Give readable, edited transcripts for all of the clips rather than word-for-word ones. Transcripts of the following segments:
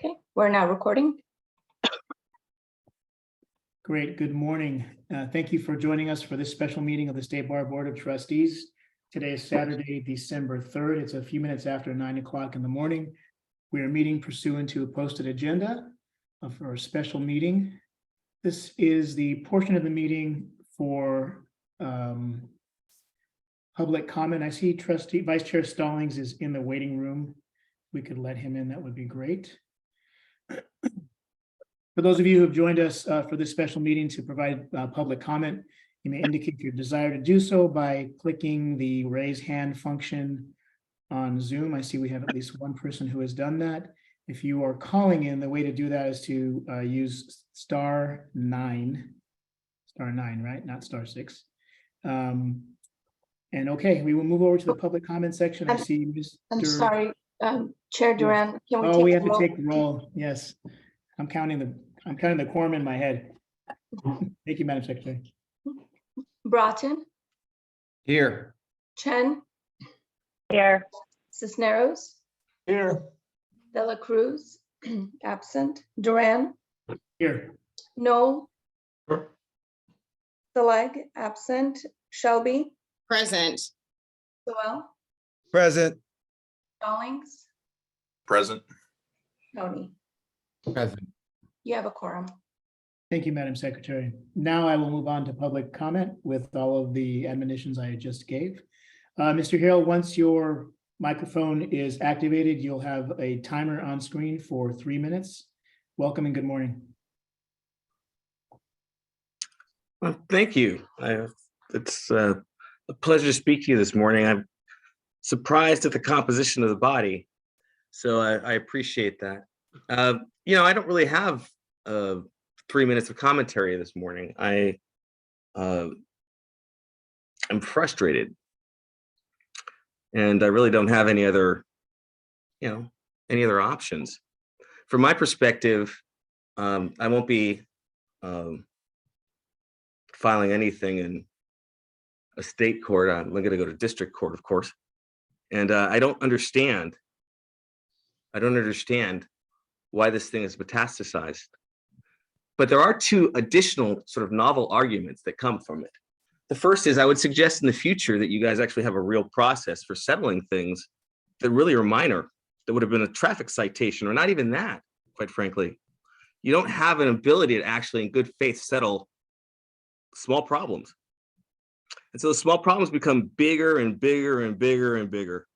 Okay, we're now recording. Great, good morning. Thank you for joining us for this special meeting of the State Bar Board of Trustees. Today is Saturday, December 3rd. It's a few minutes after 9 o'clock in the morning. We are meeting pursuant to a posted agenda for our special meeting. This is the portion of the meeting for public comment. I see Vice Chair Stallings is in the waiting room. We could let him in, that would be great. For those of you who have joined us for this special meeting to provide public comment, you may indicate your desire to do so by clicking the raise hand function on Zoom. I see we have at least one person who has done that. If you are calling in, the way to do that is to use *9, right? Not *6. And okay, we will move over to the public comment section. I see Mr. I'm sorry, Chair Duran. Can we Oh, take we the have to roll? take the roll. Yes. I'm counting the quorum in my head. Thank you, Madam Secretary. Broughton, Here. Chen, Here. Cisneros, Here. Dela Cruz, absent. Duran, Here. Noel, Stalag, absent. Shelby, Present. Joel, Present. Stallings, Present. Tony. Present. You have a quorum. Thank you, Madam Secretary. Now I will move on to public comment with all of the admonitions I just gave. Mr. Harrell, once your microphone is activated, you'll have a timer on screen for 3 minutes. Welcome and good morning. Well, thank you. It's a pleasure to speak to you this morning. I'm surprised at the composition of the body, so I appreciate that. I don't really have 3 minutes of commentary this morning. I'm frustrated, and I really don't have any other options. From my perspective, I won't be filing anything in a state court. I'm going to go to district court, of course, and I don't understand why this thing is metastasized. But there are two additional sort of novel arguments that come from it. The first is I would suggest in the future that you guys actually have a real process for settling things that really are minor, that would have been a traffic citation, or not even that, quite frankly. You don't have an ability to actually in good faith settle small problems. And so the small problems become bigger and bigger and bigger and bigger,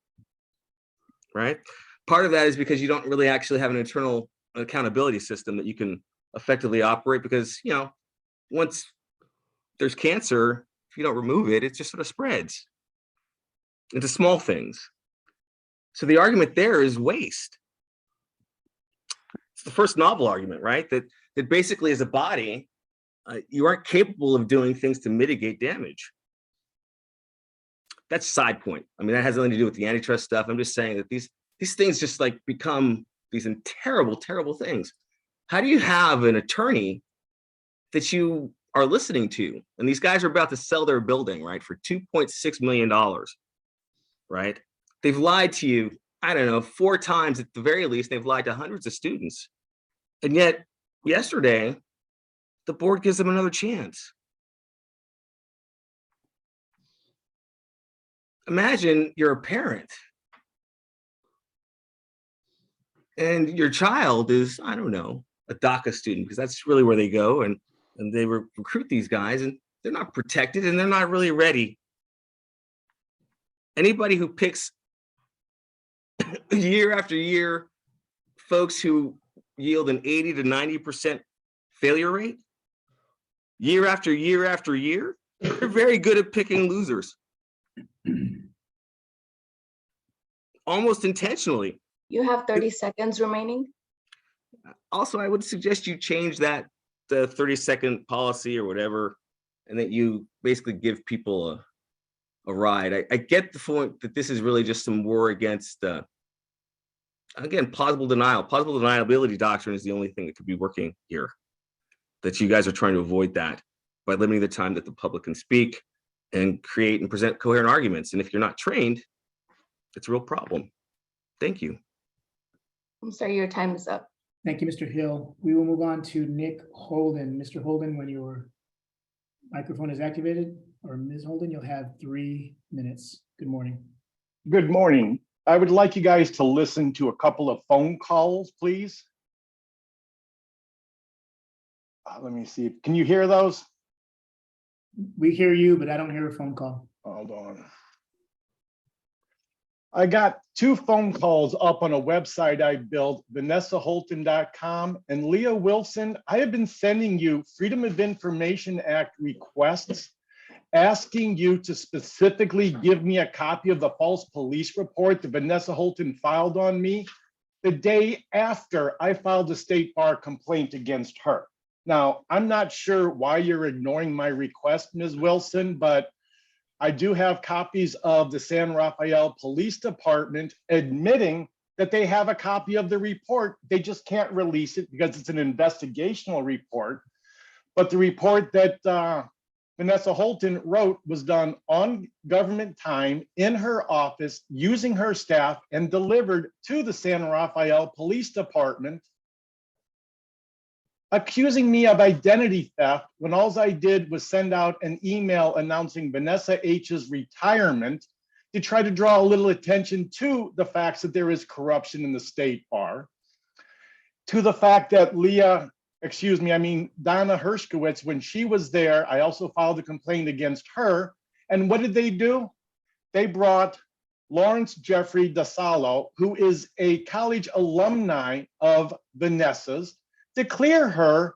right? Part of that is because you don't really actually have an internal accountability system that you can effectively operate, because, once there's cancer, if you don't remove it, it just sort of spreads into small things. So the argument there is waste. It's the first novel argument, right? That basically as a body, you aren't capable of doing things to mitigate damage. That's a side point. I mean, that has nothing to do with the antitrust stuff. I'm just saying that these things just like become these terrible, terrible things. How do you have an attorney that you are listening to, and these guys are about to sell their building, right, for $2.6 million, right? They've lied to you, I don't know, 4 times at the very least. They've lied to hundreds of students. And yet yesterday, the board gives them another chance. Imagine you're a parent and your child is, I don't know, a DACA student, because that's really where they go, and they recruit these guys, and they're not protected and they're not really ready. Anybody who picks year after year folks who yield an 80 to 90% failure rate, year after year after year, they're very good at picking losers. Almost intentionally. You have 30 seconds remaining. Also, I would suggest you change the 30-second policy or whatever, and that you basically give people a ride. I get the point that this is really just some war against, again, plausible denial. Plausible deniability doctrine is the only thing that could be working here. That you guys are trying to avoid that by limiting the time that the public can speak and create and present coherent arguments. And if you're not trained, it's a real problem. Thank you. I'm sorry, your time is up. Thank you, Mr. Hill. We will move on to Nick Holden. Mr. Holden, when your microphone is activated, or Ms. Holden, you'll have 3 minutes. Good morning. Good morning. I would like you guys to listen to a couple of phone calls, please. Let me see. Can you hear those? We hear you, but I don't hear a phone call. Hold on. I got 2 phone calls up on a website I built, VanessaHolton.com, and Leah Wilson. I have been sending you Freedom of Information Act requests, asking you to specifically give me a copy of the false police report that Vanessa Holton filed on me the day after I filed a state bar complaint against her. Now, I'm not sure why you're ignoring my request, Ms. Wilson, but I do have copies of the San Rafael Police Department admitting that they have a copy of the report. They just can't release it because it's an investigational report. But the report that Vanessa Holton wrote was done on government time in her office using her staff and delivered to the San Rafael Police Department, accusing me of identity theft when all I did was send out an email announcing Vanessa H's retirement to try to draw a little attention to the facts that there is corruption in the state bar, to the fact that Donna Hershkowitz, when she was there, I also filed a complaint against her. And what did they do? They brought Lawrence Jeffrey DeSalo, who is a college alumni of Vanessa's, to clear her.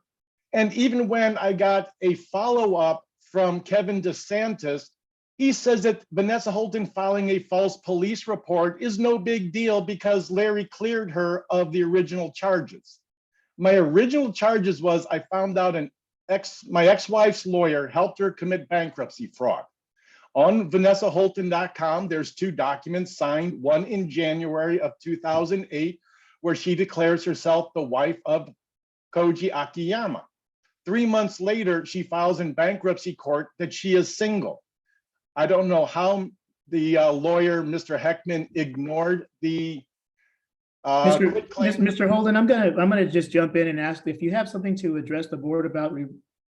And even when I got a follow-up from Kevin DeSantis, he says that Vanessa Holton filing a false police report is no big deal because Larry cleared her of the original charges. My original charges was I found out my ex-wife's lawyer helped her commit bankruptcy fraud. On VanessaHolton.com, there's 2 documents signed, one in January of 2008, where she declares herself the wife of Koji Akiyama. 3 months later, she files in bankruptcy court that she is single. I don't know how the lawyer, Mr. Heckman, ignored the Mr. Holden, I'm gonna just jump in and ask if you have something to address the board about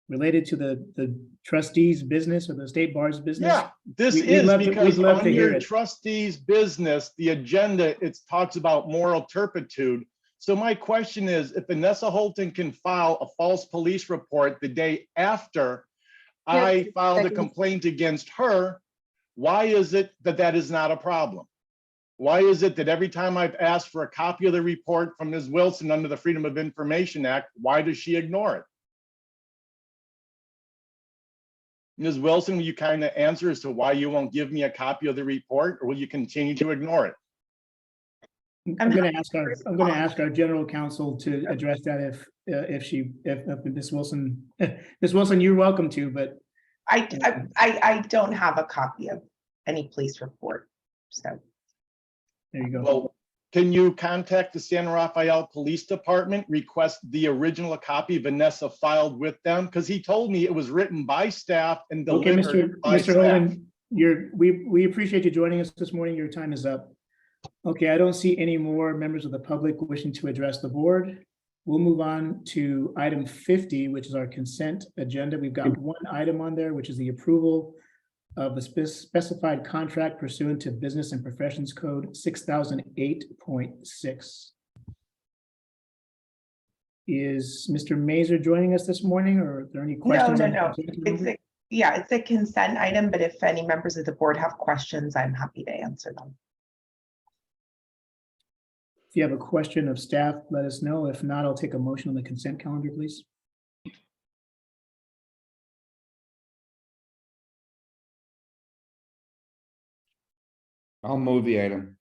related to the trustees' business or the state bar's business. Yeah, this We'd is love to- because we'd love on to hear your it. trustees' business, the agenda, it talks about moral turpitude. So my question is, if Vanessa Holton can file a false police report the day after I filed a complaint against her, why is it that that is not a problem? Why is it that every time I've asked for a copy of the report from Ms. Wilson under the Freedom of Information Act, why does she ignore it? Ms. Wilson, will you kind of answer as to why you won't give me a copy of the report, or will you continue to ignore it? I'm gonna ask our general counsel to address that if Ms. Wilson, Ms. Wilson, you're welcome to, but I don't have a copy of any police report, so. there you go. Well, can you contact the San Rafael Police Department, request the original copy Vanessa filed with them? Because he told me it was written by staff and Okay, delivered by Mr. staff. Holden, we appreciate you joining us this morning. Your time is up. Okay, I don't see any more members of the public wishing to address the board. We'll move on to item 50, which is our consent agenda. We've got one item on there, which is the approval of the specified contract pursuant to Business and Professions Code 6008.6. Is Mr. Mazer joining us this morning, or are there any questions? No. It's a consent item, but if any members of the board have questions, I'm happy to answer them. If you have a question of staff, let us know. If not, I'll take a motion on the consent calendar, please. I'll move the item.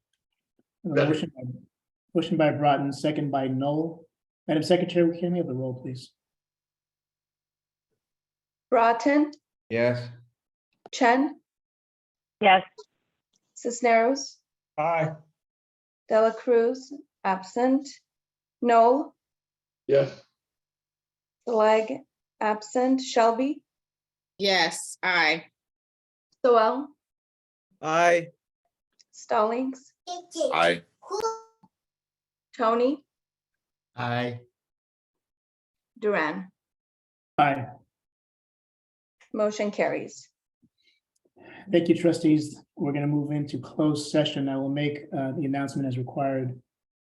Motion by Broughton, second by Knoll. Madam Secretary, can we have the roll, please? Broughton, Yes. Chen, Yes. Cisneros, Aye. Dela Cruz, absent. Noel, Yes. Stalag, absent. Shelby, Yes, aye. Soel, Aye. Stallings, Aye. Tony, Aye. Duran. Aye. Motion carries. Thank you, trustees. We're going to move into closed session. I will make the announcement as required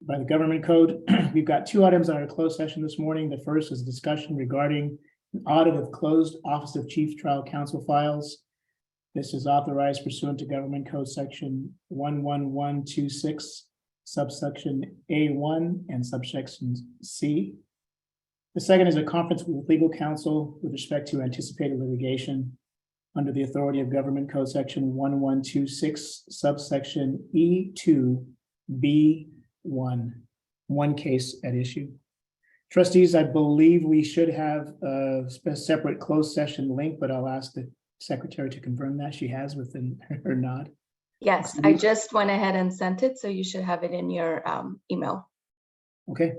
by the government code. We've got two items on our closed session this morning. The first is a discussion regarding an audit of closed Office of Chief Trial Counsel files. This is authorized pursuant to government code section 11126, subsection A1 and subsection C. The second is a conference with legal counsel with respect to anticipated litigation under the authority of government code section 1126, subsection E2B1, one case at issue. Trustees, I believe we should have a separate closed session link, but I'll ask the secretary to confirm that she has within her nod. Yes, I just went ahead and sent it, so you should have it in your email. Okay,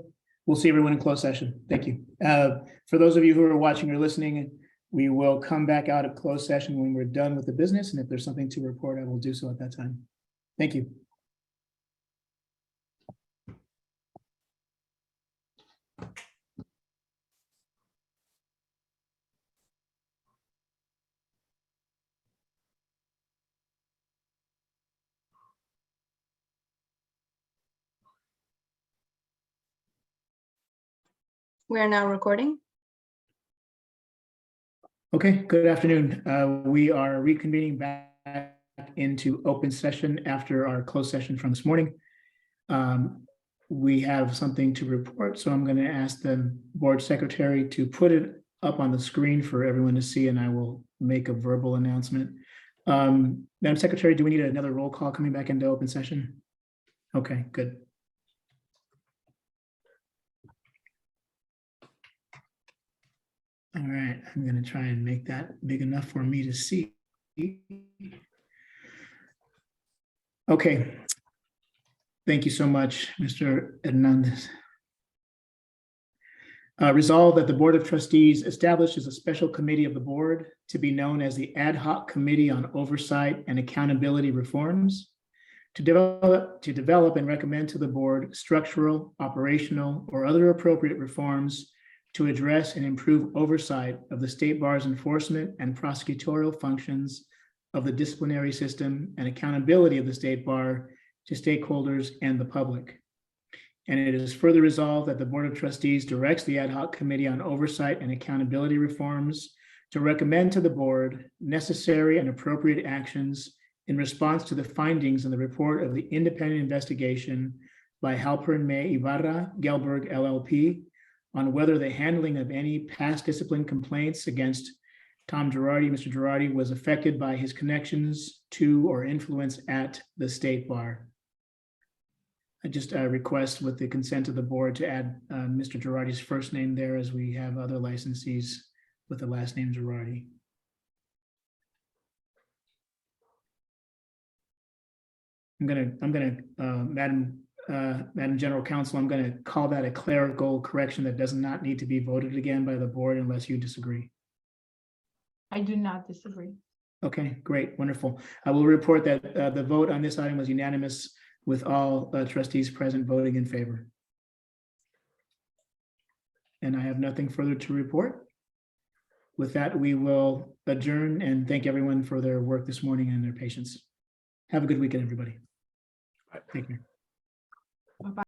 we'll see everyone in closed session. Thank you. For those of you who are watching or listening, we will come back out of closed session when we're done with the business, and if there's something to report, I will do so at that time. Thank you. We are now recording. Okay, good afternoon. We are reconvening back into open session after our closed session from this morning. We have something to report, so I'm going to ask the board secretary to put it up on the screen for everyone to see, and I will make a verbal announcement. Madam Secretary, do we need another roll call coming back into open session? Okay, good. All right, I'm going to try and make that big enough for me to see. Okay. Thank you so much, Mr. Hernandez. Resolved that the Board of Trustees establishes a special committee of the board to be known as the Ad Hoc Committee on Oversight and Accountability Reforms to develop and recommend to the board structural, operational, or other appropriate reforms to address and improve oversight of the State Bar's enforcement and prosecutorial functions of the disciplinary system and accountability of the State Bar to stakeholders and the public. And it is further resolved that the Board of Trustees directs the Ad Hoc Committee on Oversight and Accountability Reforms to recommend to the board necessary and appropriate actions in response to the findings in the report of the independent investigation by Halpern May Ibarra Gelberg LLP on whether the handling of any past discipline complaints against Tom Girardi, Mr. Girardi, was affected by his connections to or influence at the State Bar. I just request with the consent of the board to add Mr. Girardi's first name there, as we have other licensees with the last name Girardi. Madam General Counsel, I'm going to call that a clerical correction that does not need to be voted again by the board unless you disagree. I do not disagree. Okay, great, wonderful. I will report that the vote on this item was unanimous with all trustees present voting in favor. And I have nothing further to report. With that, we will adjourn and thank everyone for their work this morning and their patience. Have a good weekend, everybody. Take care. Bye-bye.